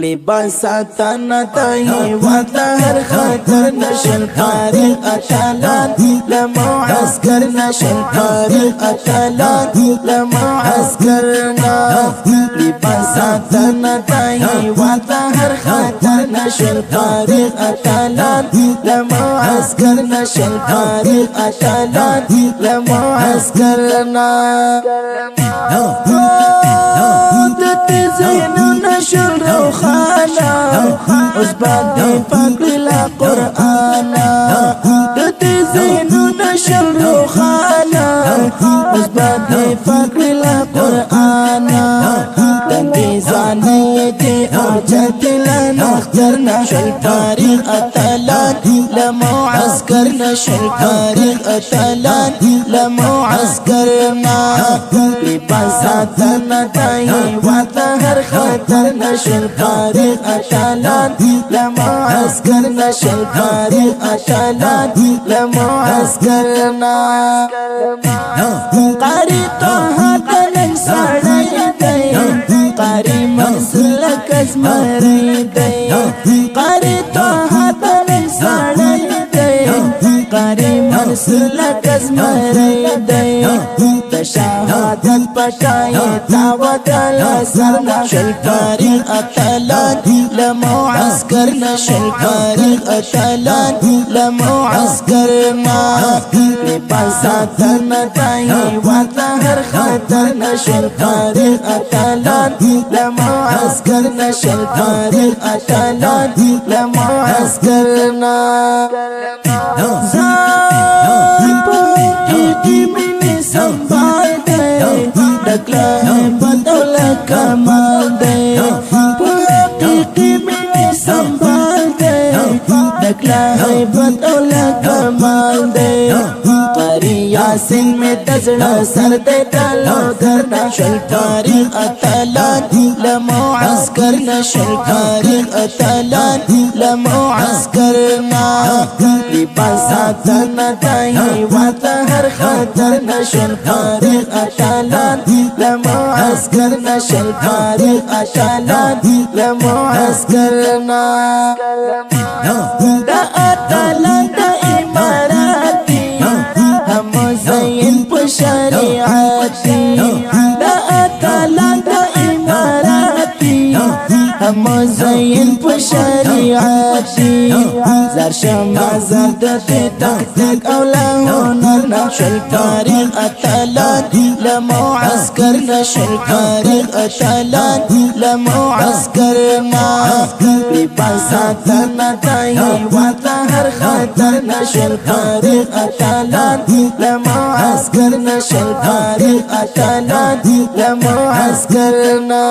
لباس ساتانا تاهي وطهر خطر نشل فارغ اتلان لمعسكر نشل فارغ اتلان لمعسكرنا لباس ساتانا تاهي وطهر خطر نشل فارغ اتلان لمعسكر نشل فارغ اتلان لمعسكرنا نشر روخانا عزبان فقر القرآن تتزين نشر روخانا عزبان فقر القرآن تنتظاني دي أوجد لنا اخترنا شل فارغ أتلان لمعسكرنا شل فارغ أتلان لمعسكرنا لباساتنا تاهي وطهر خطرنا شل فارغ أتلان لمعسكرنا شل فارغ أتلان لمعسكرنا قاري طه تلن سعي دي قاري منسلك ازمري دي قاري طه تلن سعي دي قاري منسلك ازمري دي تشاهدت بشايت دعوة الأسرنا شل فارغ أتلان لمعسكرنا شل فارغ أتلان لمعسكرنا لباساتنا تاهي وطهر خطرنا شل فارغ أتلان لمعسكرنا شل فارغ أتلان لمعسكرنا دکلا بدولا کمال دے حقیقی میں سنبھال دے دکلا بدولا کمال دے قاری یاسین میں تزڑا سر دے ڈالو کرنا شل فارغ اتلان لمعسكرنا شل فارغ اتلان لمعسكرنا لباساتنا تاهي وطهر خطرنا شل فارغ اتلان لمعسكرنا شل فارغ اتلان لمعسكرنا دا اتلان دا امارتي هم زين بشريعتي دا اتلان دا امارتي هم زين بشريعتي زر شما زرد تك تك أولهنا شل فارغ أتلان لمعسكرنا شل فارغ أتلان لمعسكرنا لباساتنا تاهي وطهر خطرنا شل فارغ أتلان لمعسكرنا شل فارغ أتلان لمعسكرنا